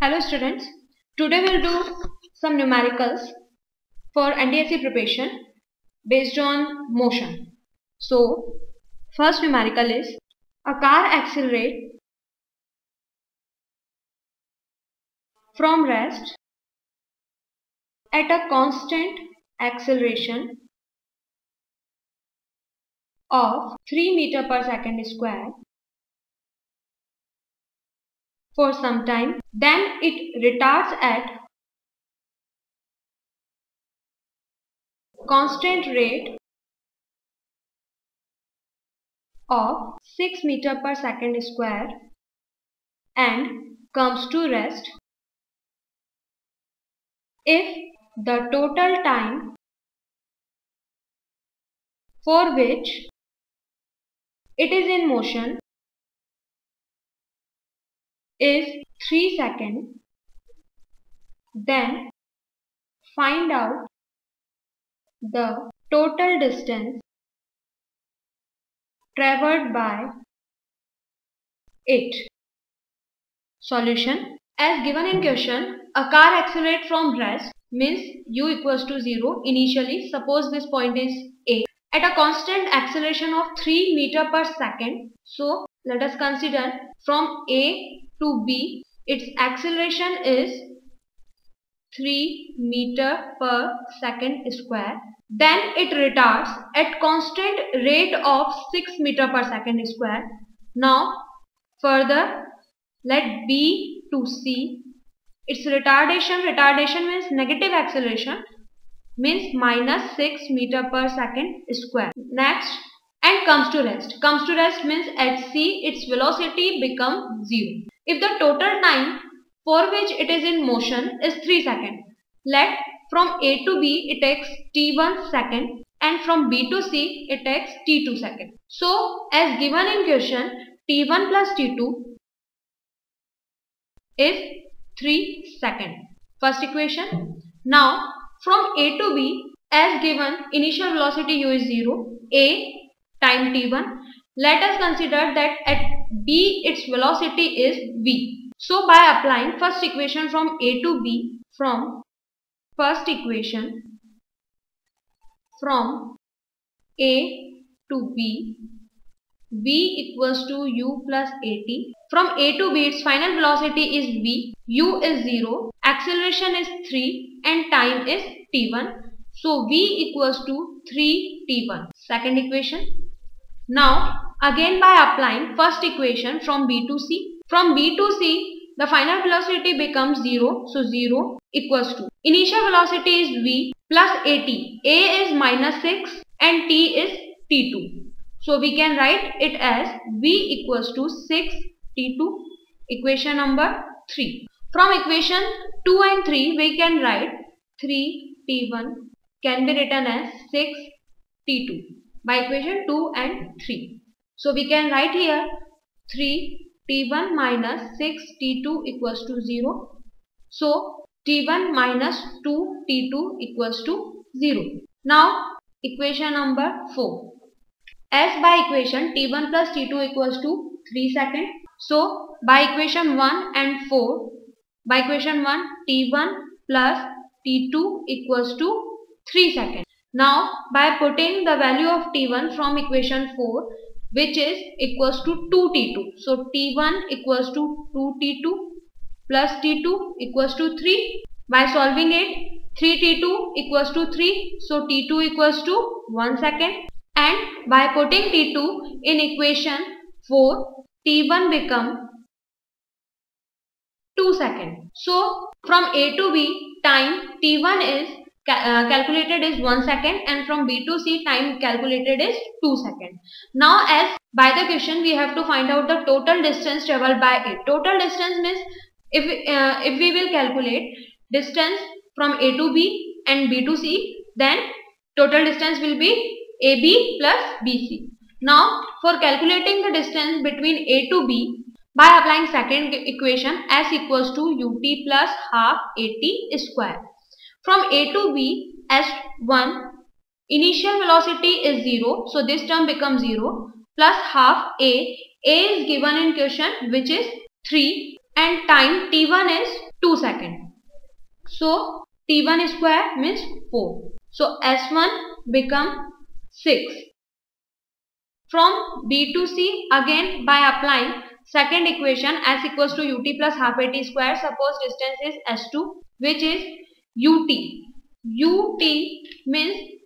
Hello students, today we'll do some numericals for NDSC preparation based on motion. So, first numerical is a car accelerates from rest at a constant acceleration of 3 meter per second square for some time, then it retards at constant rate of 6 meter per second square and comes to rest if the total time for which it is in motion is 3 seconds, then find out the total distance traveled by it. Solution: as given in question, a car accelerates from rest means u equals to 0 initially. Suppose this point is A at a constant acceleration of 3 meter per second. So let us consider from A to B, its acceleration is 3 meter per second square. Then it retards at constant rate of 6 meter per second square. Now further, let B to C, its retardation means negative acceleration, means minus 6 meter per second square. Next, and comes to rest. Comes to rest means at C its velocity becomes 0. If the total time for which it is in motion is 3 seconds, let from A to B it takes t1 second and from B to C it takes t2 second. So as given in question, t1 plus t2 is 3 seconds. First equation. Now from A to B, as given initial velocity u is 0, A time t1. Let us consider that at B its velocity is v. So by applying first equation from A to B, from first equation from A to B, v equals to u plus at. From A to B its final velocity is v, u is 0, acceleration is 3 and time is t1. So v equals to 3 t1. Second equation. Now again by applying first equation from B to C. From B to C the final velocity becomes 0. So 0 equals to initial velocity is v plus at. A is minus 6 and t is t2. So we can write it as v equals to 6 t2. Equation number 3. From equation 2 and 3 we can write 3 t1 can be written as 6 t2 by equation 2 and 3. So we can write here 3 t1 minus 6 t2 equals to 0. So t1 minus 2 t2 equals to 0. Now equation number 4. As by equation t1 plus t2 equals to 3 seconds. So by equation 1 and 4, by equation 1 t1 plus t2 equals to 3 seconds. Now by putting the value of t1 from equation 4, which is equals to 2t2. So t1 equals to 2t2 plus t2 equals to 3. By solving it, 3t2 equals to 3. So t2 equals to 1 second. And by putting t2 in equation 4, t1 become 2 seconds. So from A to B time t1 is calculated is 1 second and from B to C time calculated is 2 seconds. Now as by the question we have to find out the total distance traveled by it. Total distance means if we will calculate distance from A to B and B to C, then total distance will be AB plus BC. Now for calculating the distance between A to B, by applying second equation s equals to ut plus half at square. From A to B, S1 initial velocity is 0, so this term becomes 0 plus half A is given in question which is 3 and time t1 is 2 seconds. So T1 square means 4. So S1 become 6. From B to C, again by applying second equation, S equals to ut plus half at square. Suppose distance is S2, which is ut. Ut means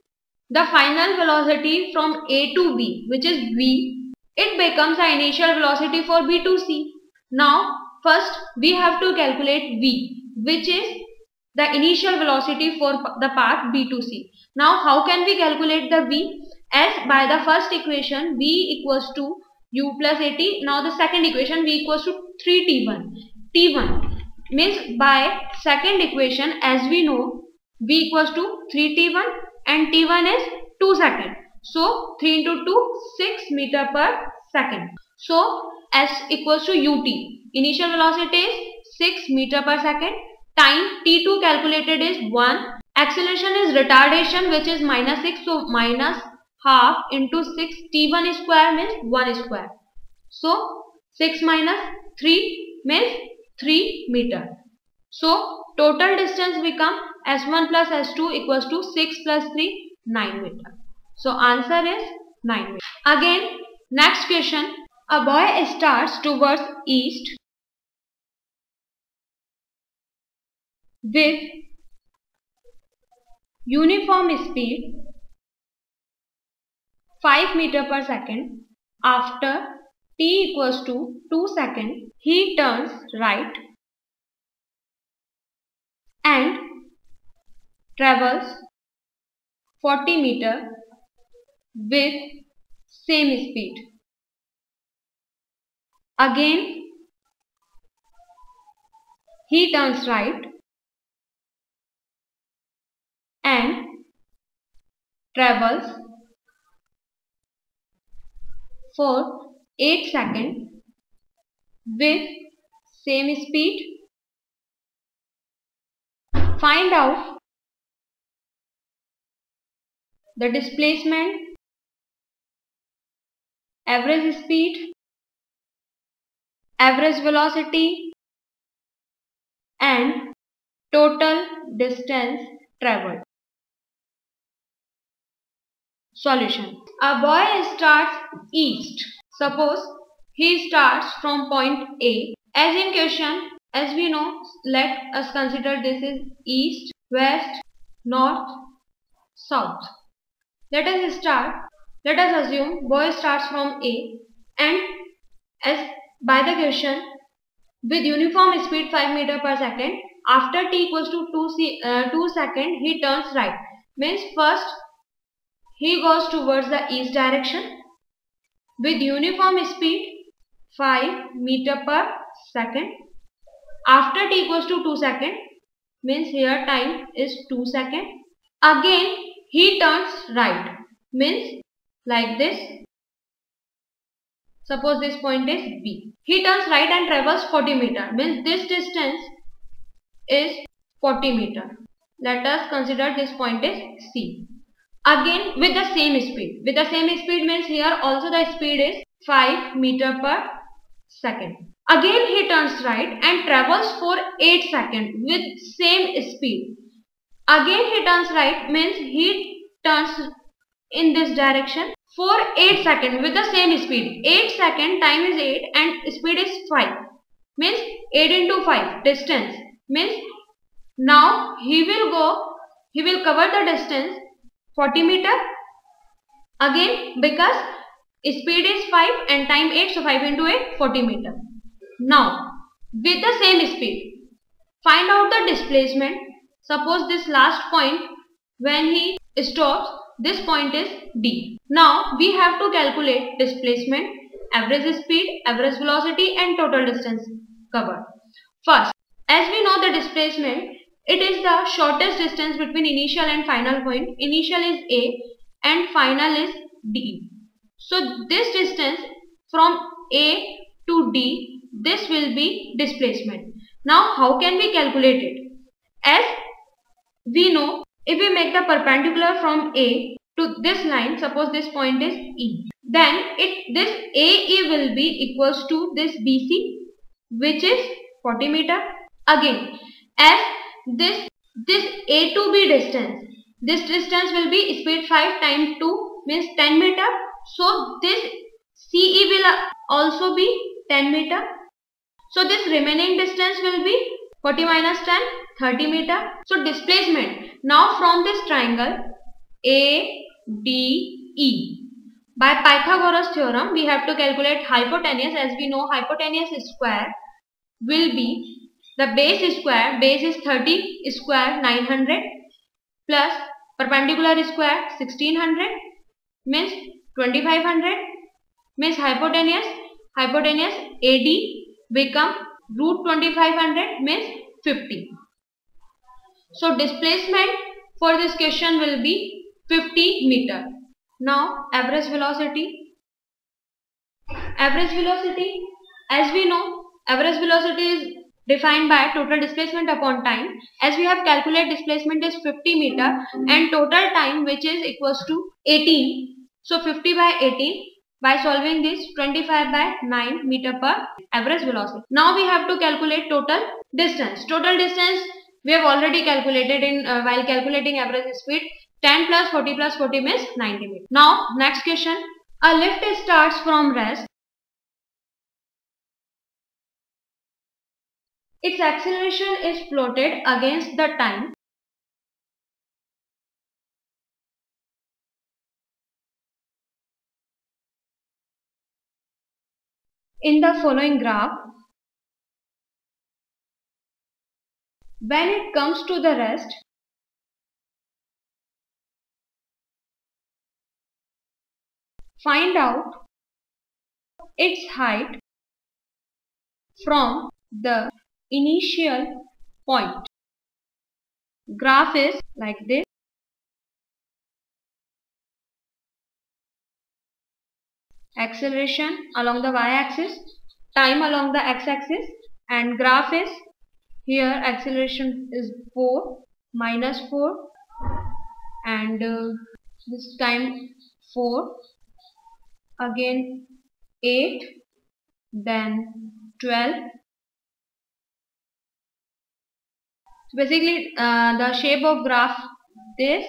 the final velocity from A to B, which is v. It becomes the initial velocity for B to C. Now first we have to calculate v, which is the initial velocity for the path B to C. Now how can we calculate the v? As by the first equation v equals to u plus at. Now the second equation v equals to 3t1. T1 means by second equation, as we know, v equals to 3t1 and t1 is 2 seconds. So 3 into 2, 6 meter per second. So s equals to ut. Initial velocity is 6 meter per second. Time t2 calculated is 1. Acceleration is retardation, which is minus 6. So minus half into 6, t1 square means 1 square. So 6 minus 3 means 3 meter. So total distance become S1 plus S2 equals to 6 plus 3, 9 meter. So answer is 9 meter. Again, next question. A boy starts towards east with uniform speed 5 meter per second. After t equals to 2 seconds, he turns right and travels 40 meter with same speed. Again, he turns right and travels for 8 seconds with same speed. Find out the displacement, average speed, average velocity and total distance traveled. Solution. A boy starts east. Suppose he starts from point A. As in question, as we know, let us consider this is east, west, north, south. Let us assume boy starts from A and as by the question with uniform speed 5 meter per second, after t equals to 2 seconds, he turns right. Means first he goes towards the east direction with uniform speed 5 meter per second. After t equals to 2 seconds, means here time is 2 seconds. Again he turns right, means like this. Suppose this point is B. He turns right and travels 40 meter, means this distance is 40 meter. Let us consider this point is C. Again with the same speed. With the same speed means here also the speed is 5 meter per second. Again he turns right and travels for 8 seconds with same speed. Again he turns right, means he turns in this direction for 8 seconds with the same speed. 8 seconds, time is 8 and speed is 5. Means 8 into 5 distance. Means now he will cover the distance 40 meter. Again because speed is 5 and time 8, so 5 into 8, 40 meter. Now with the same speed, find out the displacement. Suppose this last point when he stops, this point is D. Now we have to calculate displacement, average speed, average velocity and total distance covered. First, as we know the displacement, it is the shortest distance between initial and final point. Initial is A and final is D. So this distance from A to D, this will be displacement. Now how can we calculate it? As we know, if we make the perpendicular from A to this line, suppose this point is E, then this AE will be equals to this BC, which is 40 meter. Again, As this A to B distance, this distance will be speed 5 times 2 means 10 meter. So this CE will also be 10 meter. So this remaining distance will be 40 minus 10, 30 meter. So displacement now from this triangle ADE. By Pythagoras theorem, we have to calculate hypotenuse. As we know, hypotenuse square will be the base square. Base is 30 square 900 plus perpendicular square 1600 means 2500 means hypotenuse AD become root 2500 means 50. So displacement for this question will be 50 meter. Now average velocity. Average velocity, as we know, average velocity is defined by total displacement upon time. As we have calculated, displacement is 50 meter and total time which is equals to 18. So 50 by 18. By solving this, 25 by 9 meter per average velocity. Now we have to calculate total distance. Total distance we have already calculated in while calculating average speed. 10 plus 40 plus 40 means 90 meters. Now next question. A lift starts from rest. Its acceleration is plotted against the time. In the following graph. When it comes to the rest, find out its height from the initial point. Graph is like this. Acceleration along the y-axis, time along the x-axis, and graph is here. Acceleration is 4 minus 4 and this time 4, again 8, then 12. Basically the shape of graph this,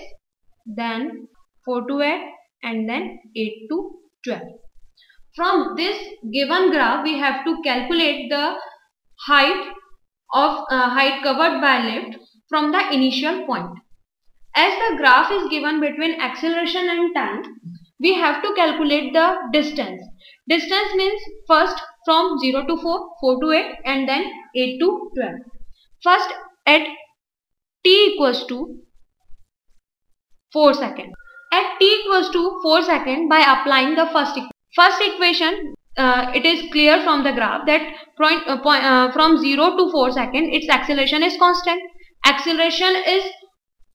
then 4 to 8 and then 8 to 12. From this given graph we have to calculate the height of height covered by lift from the initial point. As the graph is given between acceleration and time, we have to calculate the distance. Distance means first from 0 to 4, 4 to 8 and then 8 to 12. First at t equals to 4 seconds. At t equals to 4 seconds, by applying the first equation, it is clear from the graph that from 0 to 4 seconds its acceleration is constant. Acceleration is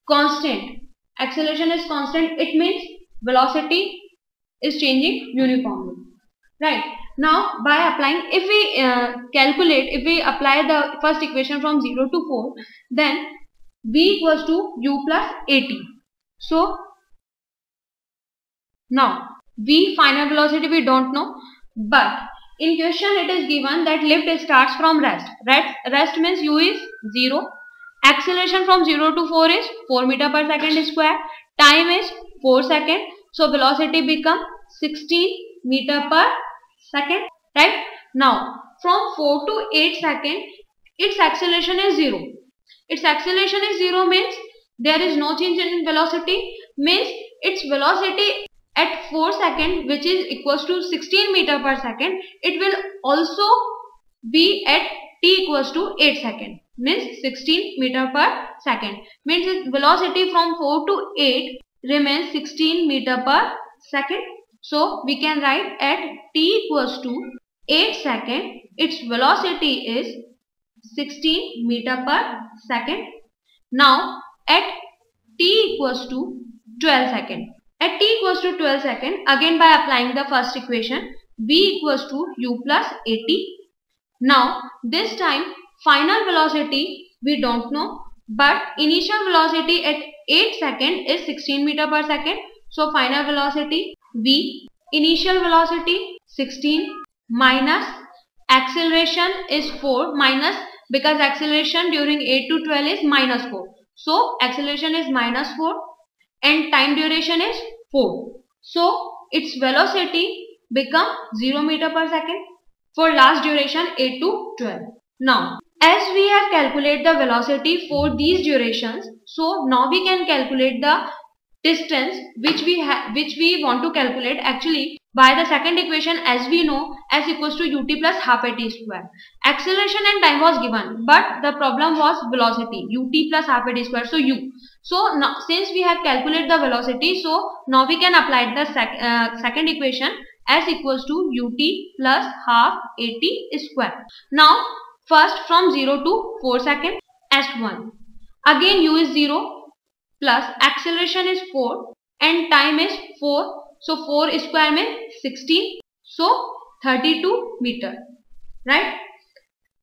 constant. It means velocity is changing uniformly. Right. Now by applying, if we apply the first equation from 0 to 4, then v equals to u plus at. So now v final velocity we don't know, but in question it is given that lift starts from rest. Rest means u is 0. Acceleration from 0 to 4 is 4 meter per second square. Time is 4 seconds. So velocity become 16 meter per second. Right. Now from 4 to 8 seconds its acceleration is 0. Its acceleration is 0 means there is no change in velocity, means its velocity at 4 seconds, which is equals to 16 meter per second, it will also be at t equals to 8 seconds, means 16 meter per second, means its velocity from 4 to 8 remains 16 meter per second. So we can write at t equals to 8 seconds, its velocity is 16 meter per second. Now at t equals to 12 seconds. At t equals to 12 seconds, again by applying the first equation, v equals to u plus at. Now this time final velocity we don't know, but initial velocity at 8 seconds is 16 meter per second. So final velocity v, initial velocity 16 minus acceleration is 4 minus because acceleration during 8 to 12 is -4. So acceleration is -4 and time duration is 4. So its velocity become 0 meter per second for last duration 8 to 12. Now as we have calculated the velocity for these durations, so now we can calculate the distance which we want to calculate actually by the second equation. As we know, s equals to ut plus half at square. Acceleration and time was given, but the problem was velocity, ut plus half at square, so u. So now since we have calculated the velocity, so now we can apply the second equation, s equals to ut plus half at square. Now first from 0 to 4 seconds, s1, again u is 0 plus acceleration is 4 and time is 4. So 4 square means 16. So 32 meter. Right?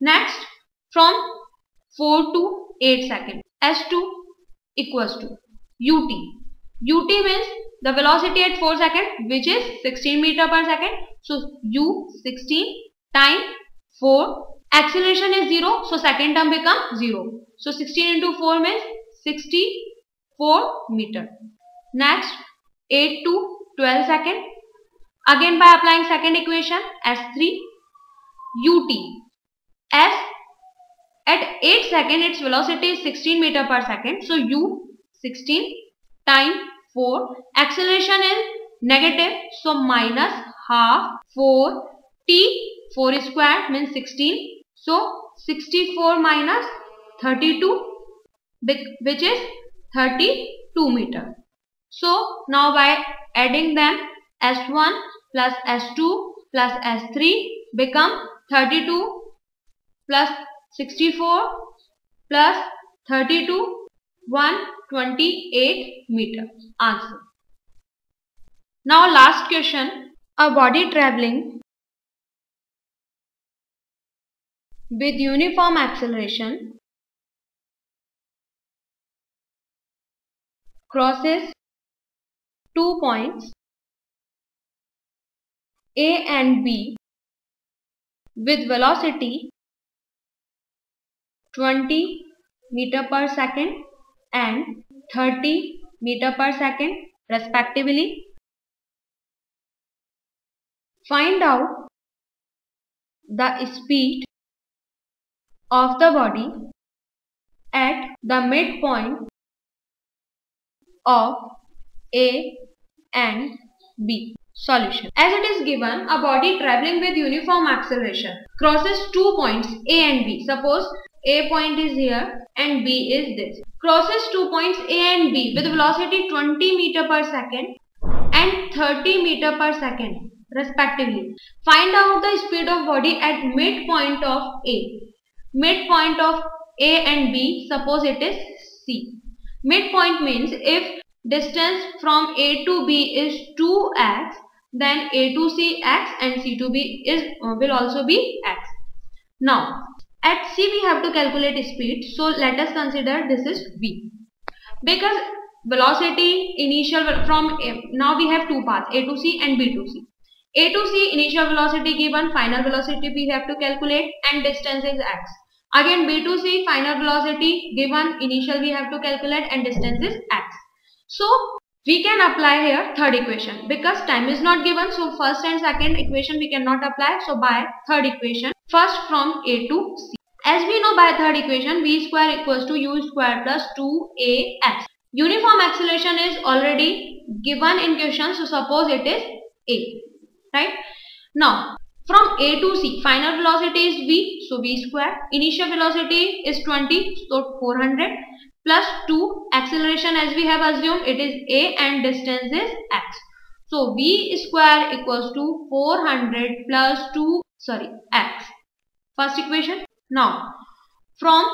Next from 4 to 8 seconds. S2 equals to ut. Ut means the velocity at 4 seconds, which is 16 meter per second. So u 16, time 4. Acceleration is 0. So second term becomes 0. So 16 into 4 means 64 meter. Next 8 to 12 seconds. Again by applying second equation, S3 ut. S at 8 seconds its velocity is 16 meter per second. So u 16, time 4. Acceleration is negative. So minus half 4 t, 4 square means 16. So 64 minus 32, which is 32 meter. So now by adding them, S1 plus S2 plus S3 become 32 plus 64 plus 32, 128 meter. Answer. Now last question. A body traveling with uniform acceleration crosses 2 points A and B with velocity 20 meter per second and 30 meter per second respectively. Find out the speed of the body at the midpoint of A and B. Solution. As it is given, a body traveling with uniform acceleration crosses 2 points A and B. Suppose A point is here and B is this. Crosses 2 points A and B with velocity 20 meter per second and 30 meter per second respectively. Find out the speed of body at midpoint of A. Midpoint of A and B, suppose it is C. Midpoint means if distance from A to B is 2x, then A to C x and C to B will also be x. Now at C we have to calculate speed, so let us consider this is V. Because velocity initial from A, now we have two paths, A to C and B to C. A to C initial velocity given, final velocity we have to calculate and distance is x. Again B to C final velocity given, initial we have to calculate and distance is x. So we can apply here third equation because time is not given. So first and second equation we cannot apply. So by third equation, first from A to C. As we know by third equation, V square equals to U square plus 2AX. Uniform acceleration is already given in question. So suppose it is A. Right? Now from A to C, final velocity is V. So V square. Initial velocity is 20. So 400. Plus 2, acceleration as we have assumed it is A and distance is x. So V square equals to 400 plus x. First equation. Now from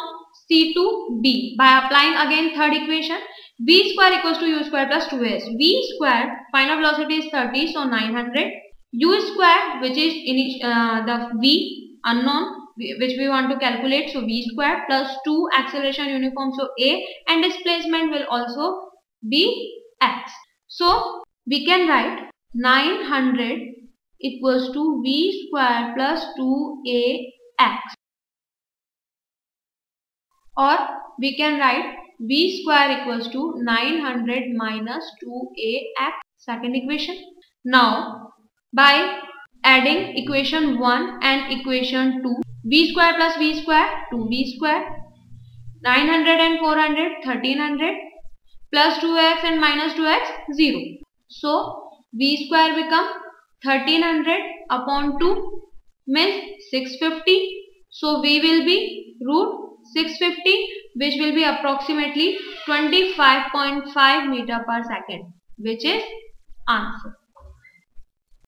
C to D, by applying again third equation, V square equals to U square plus 2S. V square final velocity is 30, so 900. U square, which is the V unknown, which we want to calculate, so V square plus 2, acceleration uniform, so A, and displacement will also be x. So we can write 900 equals to V square plus 2AX. or we can write v square equals to 900 minus 2ax. Second equation. Now by adding equation 1 and equation 2, v square plus v square 2v square, 900 and 400 1300, plus 2x and minus 2x 0. So v square become 1300 upon 2 means 650. So v will be root 650, which will be approximately 25.5 meter per second, which is answer.